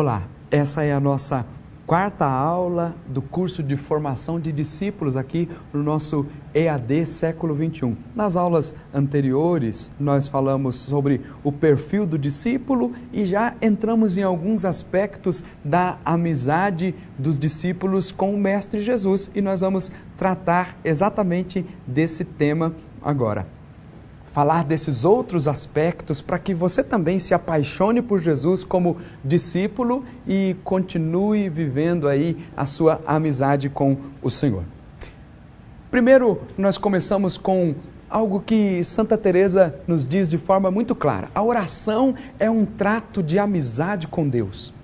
Olá, essa é a nossa quarta aula do curso de formação de discípulos aqui no nosso EAD Século XXI. Nas aulas anteriores, nós falamos sobre o perfil do discípulo e já entramos em alguns aspectos da amizade dos discípulos com o Mestre Jesus e nós vamos tratar exatamente desse tema agora. Falar desses outros aspectos para que você também se apaixone por Jesus como discípulo e continue vivendo aí a sua amizade com o Senhor. Primeiro, nós começamos com algo que Santa Teresa nos diz de forma muito clara. A oração é um trato de amizade com Deus.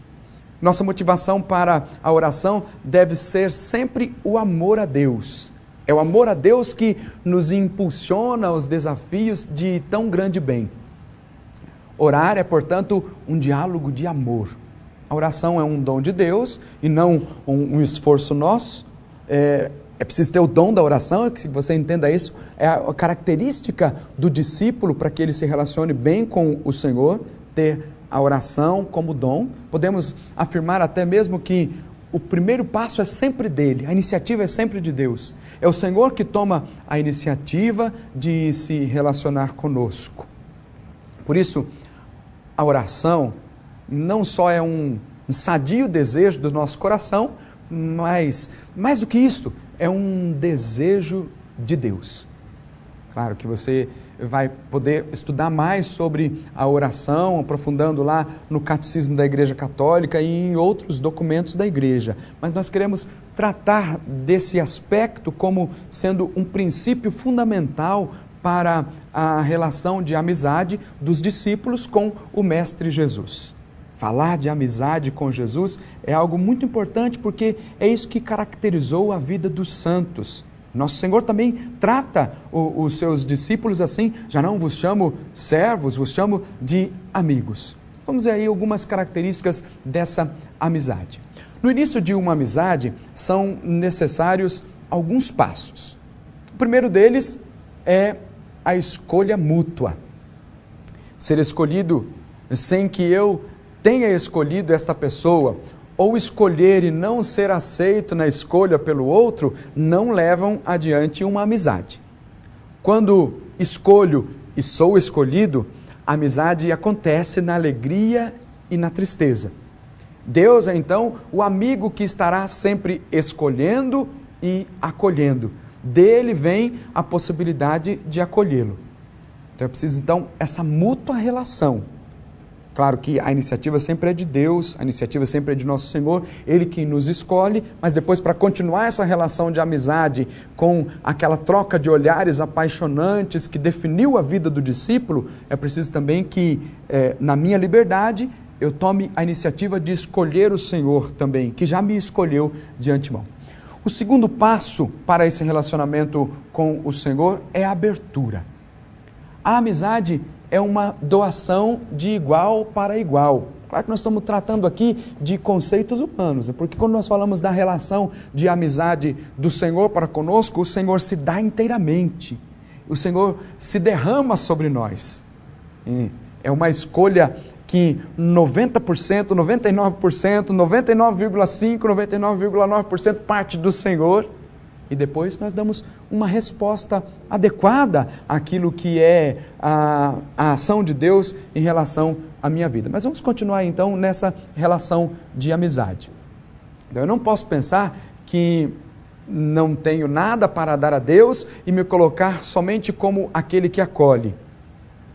Nossa motivação para a oração deve ser sempre o amor a Deus. É o amor a Deus que nos impulsiona aos desafios de tão grande bem. Orar é, portanto, um diálogo de amor. A oração é um dom de Deus e não um esforço nosso. É preciso ter o dom da oração, que se você entenda isso, é a característica do discípulo para que ele se relacione bem com o Senhor, ter a oração como dom. Podemos afirmar até mesmo que o primeiro passo é sempre dele, a iniciativa é sempre de Deus. É o Senhor que toma a iniciativa de se relacionar conosco. Por isso, a oração não só é um sadio desejo do nosso coração, mas, mais do que isto, é um desejo de Deus. Claro que você vai poder estudar mais sobre a oração, aprofundando lá no Catecismo da Igreja Católica e em outros documentos da Igreja. Mas nós queremos tratar desse aspecto como sendo um princípio fundamental para a relação de amizade dos discípulos com o Mestre Jesus. Falar de amizade com Jesus é algo muito importante porque é isso que caracterizou a vida dos santos. Nosso Senhor também trata os seus discípulos assim, já não vos chamo servos, vos chamo de amigos. Vamos ver aí algumas características dessa amizade. No início de uma amizade, são necessários alguns passos. O primeiro deles é a escolha mútua. Ser escolhido sem que eu tenha escolhido esta pessoa, ou escolher e não ser aceito na escolha pelo outro, não levam adiante uma amizade. Quando escolho e sou escolhido, a amizade acontece na alegria e na tristeza. Deus é então o amigo que estará sempre escolhendo e acolhendo. Dele vem a possibilidade de acolhê-lo. Então é preciso então essa mútua relação. Claro que a iniciativa sempre é de Deus, a iniciativa sempre é de Nosso Senhor, Ele que nos escolhe, mas depois para continuar essa relação de amizade com aquela troca de olhares apaixonantes que definiu a vida do discípulo, é preciso também que na minha liberdade eu tome a iniciativa de escolher o Senhor também, que já me escolheu de antemão. O segundo passo para esse relacionamento com o Senhor é a abertura. A amizade é uma doação de igual para igual. Claro que nós estamos tratando aqui de conceitos humanos, porque quando nós falamos da relação de amizade do Senhor para conosco, o Senhor se dá inteiramente. O Senhor se derrama sobre nós. É uma escolha que 90%, 99%, 99,5%, 99,9% parte do Senhor. E depois nós damos uma resposta adequada àquilo que é a ação de Deus em relação à minha vida. Mas vamos continuar então nessa relação de amizade. Eu não posso pensar que não tenho nada para dar a Deus e me colocar somente como aquele que acolhe.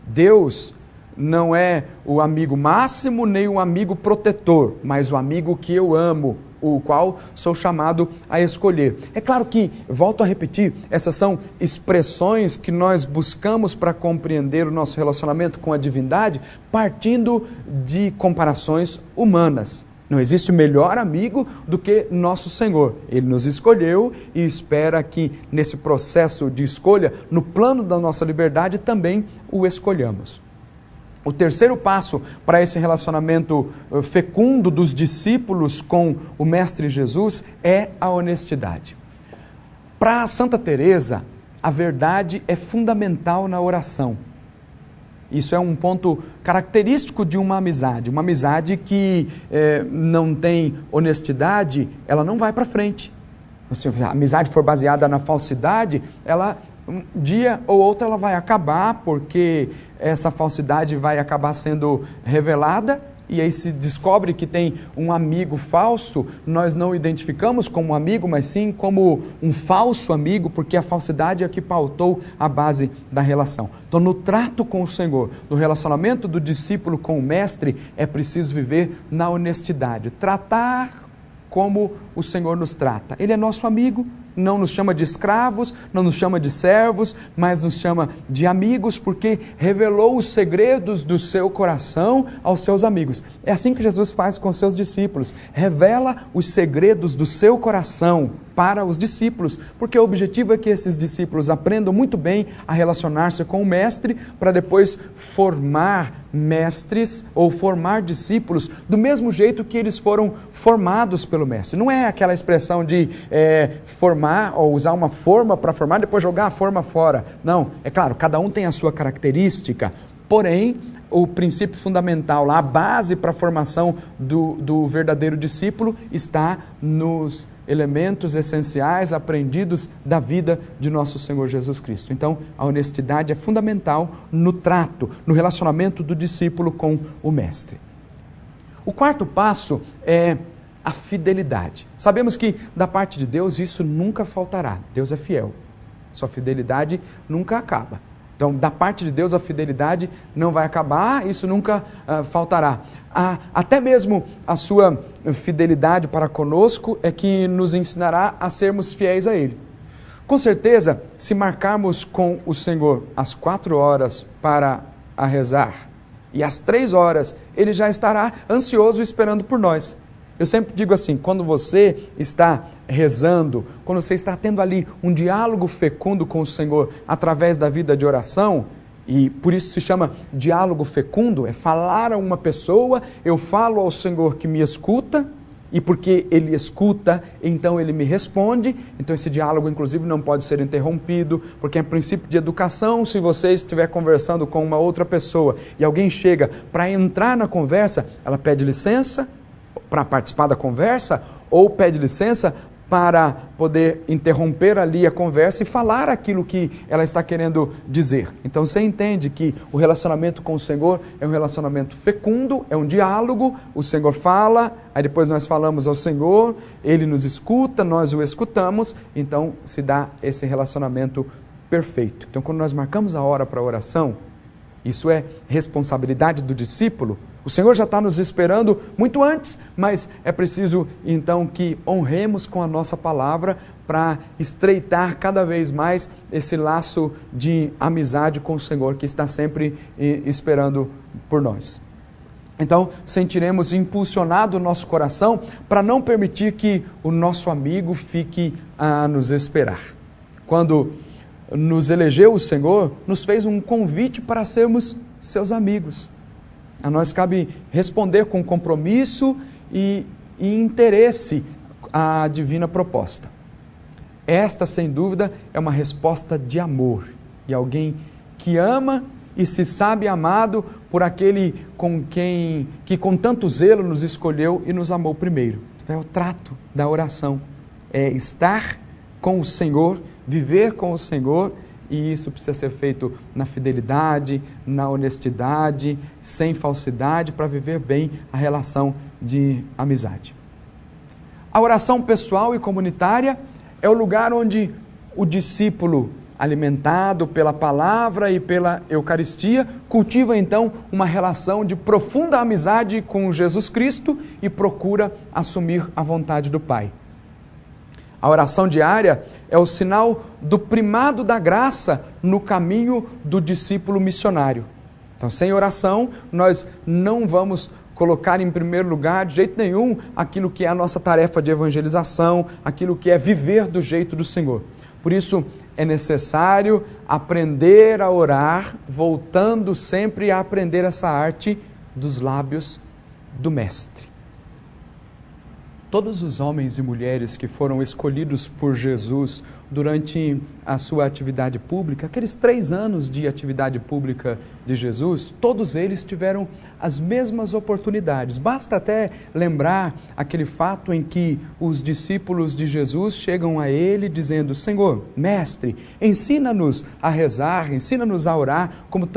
Deus não é o amigo máximo nem o amigo protetor, mas o amigo que eu amo, o qual sou chamado a escolher. É claro que, volto a repetir, essas são expressões que nós buscamos para compreender o nosso relacionamento com a divindade, partindo de comparações humanas. Não existe melhor amigo do que nosso Senhor. Ele nos escolheu e espera que nesse processo de escolha, no plano da nossa liberdade, também o escolhamos. O terceiro passo para esse relacionamento fecundo dos discípulos com o Mestre Jesus é a honestidade. Para Santa Teresa, a verdade é fundamental na oração. Isso é um ponto característico de uma amizade. Uma amizade que não tem honestidade, ela não vai para frente. Se a amizade for baseada na falsidade, ela um dia ou outro ela vai acabar, porque essa falsidade vai acabar sendo revelada, e aí se descobre que tem um amigo falso. Nós não identificamos como amigo, mas sim como um falso amigo, porque a falsidade é que pautou a base da relação. Então, no trato com o Senhor, no relacionamento do discípulo com o mestre, é preciso viver na honestidade, tratar como o Senhor nos trata. Ele é nosso amigo, não nos chama de escravos, não nos chama de servos, mas nos chama de amigos, porque revelou os segredos do seu coração aos seus amigos. É assim que Jesus faz com os seus discípulos, revela os segredos do seu coração para os discípulos, porque o objetivo é que esses discípulos aprendam muito bem a relacionar-se com o mestre, para depois formar mestres ou formar discípulos do mesmo jeito que eles foram formados pelo mestre. Não é aquela expressão de formar ou usar uma forma para formar, depois jogar a forma fora. Não, é claro, cada um tem a sua característica, porém o princípio fundamental, a base para a formação do verdadeiro discípulo está nos elementos essenciais aprendidos da vida de nosso Senhor Jesus Cristo. Então, a honestidade é fundamental no trato, no relacionamento do discípulo com o mestre. O quarto passo é a fidelidade. Sabemos que da parte de Deus isso nunca faltará. Deus é fiel. Sua fidelidade nunca acaba. Então, da parte de Deus, a fidelidade não vai acabar, isso nunca faltará. Até mesmo a sua fidelidade para conosco é que nos ensinará a sermos fiéis a Ele. Com certeza, se marcarmos com o Senhor às 4 horas para a rezar e às 3 horas, Ele já estará ansioso esperando por nós. Eu sempre digo assim, quando você está rezando, quando você está tendo ali um diálogo fecundo com o Senhor através da vida de oração, e por isso se chama diálogo fecundo, é falar a uma pessoa, eu falo ao Senhor que me escuta, e porque Ele escuta, então Ele me responde. Então esse diálogo inclusive não pode ser interrompido, porque é princípio de educação. Se você estiver conversando com uma outra pessoa e alguém chega para entrar na conversa, ela pede licença para participar da conversa, ou pede licença para poder interromper ali a conversa e falar aquilo que ela está querendo dizer. Então você entende que o relacionamento com o Senhor é um relacionamento fecundo, é um diálogo, o Senhor fala, aí depois nós falamos ao Senhor, Ele nos escuta, nós o escutamos, então se dá esse relacionamento perfeito. Então quando nós marcamos a hora para a oração, isso é responsabilidade do discípulo. O Senhor já está nos esperando muito antes, mas é preciso então que honremos com a nossa palavra para estreitar cada vez mais esse laço de amizade com o Senhor que está sempre esperando por nós. Então, sentiremos impulsionado o nosso coração para não permitir que o nosso amigo fique a nos esperar. Quando nos elegeu o Senhor, nos fez um convite para sermos seus amigos. A nós cabe responder com compromisso e interesse à divina proposta. Esta, sem dúvida, é uma resposta de amor. E alguém que ama e se sabe amado por aquele que com tanto zelo nos escolheu e nos amou primeiro. É o trato da oração. É estar com o Senhor, viver com o Senhor, e isso precisa ser feito na fidelidade, na honestidade, sem falsidade, para viver bem a relação de amizade. A oração pessoal e comunitária é o lugar onde o discípulo, alimentado pela palavra e pela Eucaristia, cultiva então uma relação de profunda amizade com Jesus Cristo e procura assumir a vontade do Pai. A oração diária é o sinal do primado da graça no caminho do discípulo missionário. Então, sem oração, nós não vamos colocar em primeiro lugar, de jeito nenhum, aquilo que é a nossa tarefa de evangelização, aquilo que é viver do jeito do Senhor. Por isso, é necessário aprender a orar, voltando sempre a aprender essa arte dos lábios do Mestre. Todos os homens e mulheres que foram escolhidos por Jesus durante a sua atividade pública, aqueles 3 anos de atividade pública de Jesus, todos eles tiveram as mesmas oportunidades. Basta até lembrar aquele fato em que os discípulos de Jesus chegam a ele dizendo: Senhor, mestre, ensina-nos a rezar, ensina-nos a orar, como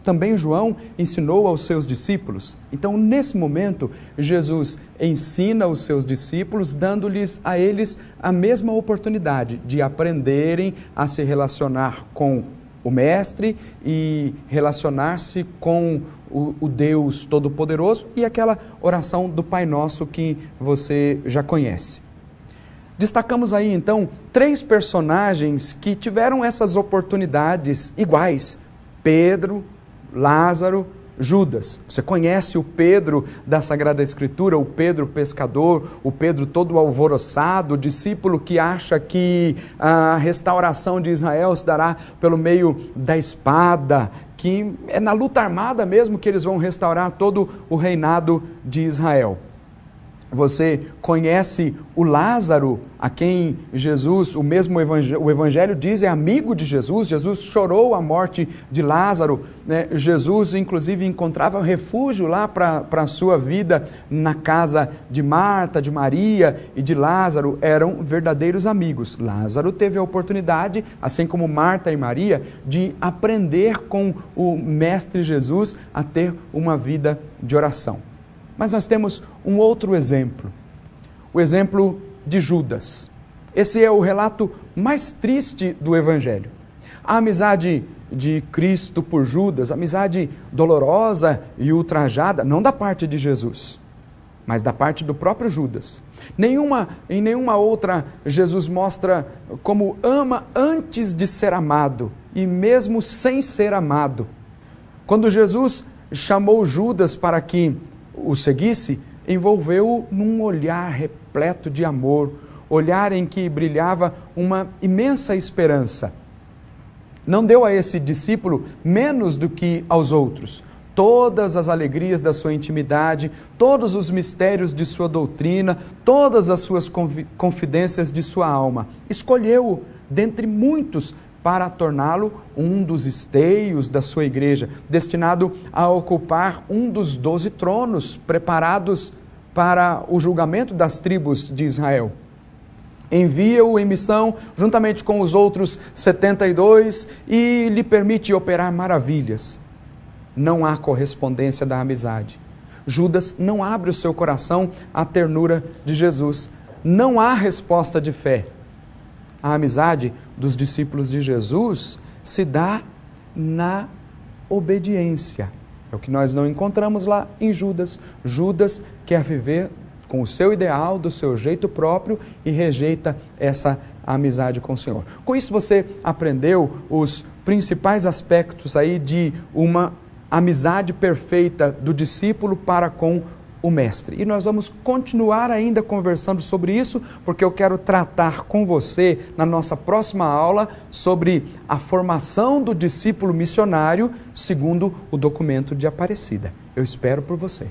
também João ensinou aos seus discípulos. Então, nesse momento, Jesus ensina os seus discípulos, dando-lhes a eles a mesma oportunidade de aprenderem a se relacionar com o Mestre e relacionar-se com o Deus Todo-Poderoso e aquela oração do Pai Nosso que você já conhece. Destacamos aí, então, 3 personagens que tiveram essas oportunidades iguais: Pedro, Lázaro, Judas. Você conhece o Pedro da Sagrada Escritura, o Pedro pescador, o Pedro todo alvoroçado, o discípulo que acha que a restauração de Israel se dará pelo meio da espada, que é na luta armada mesmo que eles vão restaurar todo o reinado de Israel. Você conhece o Lázaro, a quem Jesus, o Evangelho diz, é amigo de Jesus. Jesus chorou a morte de Lázaro, né? Jesus, inclusive, encontrava refúgio lá para a sua vida na casa de Marta, de Maria e de Lázaro. Eram verdadeiros amigos. Lázaro teve a oportunidade, assim como Marta e Maria, de aprender com o Mestre Jesus a ter uma vida de oração. Mas nós temos um outro exemplo, o exemplo de Judas. Esse é o relato mais triste do Evangelho. A amizade de Cristo por Judas, amizade dolorosa e ultrajada, não da parte de Jesus, mas da parte do próprio Judas. Em nenhuma outra Jesus mostra como ama antes de ser amado e mesmo sem ser amado. Quando Jesus chamou Judas para que o seguisse, envolveu-o num olhar repleto de amor, olhar em que brilhava uma imensa esperança. Não deu a esse discípulo menos do que aos outros. Todas as alegrias da sua intimidade, todos os mistérios de sua doutrina, todas as suas confidências de sua alma. Escolheu-o dentre muitos para torná-lo um dos esteios da sua igreja, destinado a ocupar um dos 12 tronos preparados para o julgamento das tribos de Israel. Envia-o em missão juntamente com os outros 72 e lhe permite operar maravilhas. Não há correspondência da amizade. Judas não abre o seu coração à ternura de Jesus. Não há resposta de fé. A amizade dos discípulos de Jesus se dá na obediência. É o que nós não encontramos lá em Judas. Judas quer viver com o seu ideal, do seu jeito próprio e rejeita essa amizade com o Senhor. Com isso você aprendeu os principais aspectos aí de uma amizade perfeita do discípulo para com o Mestre. E nós vamos continuar ainda conversando sobre isso, porque eu quero tratar com você na nossa próxima aula sobre a formação do discípulo missionário segundo o documento de Aparecida. Eu espero por você.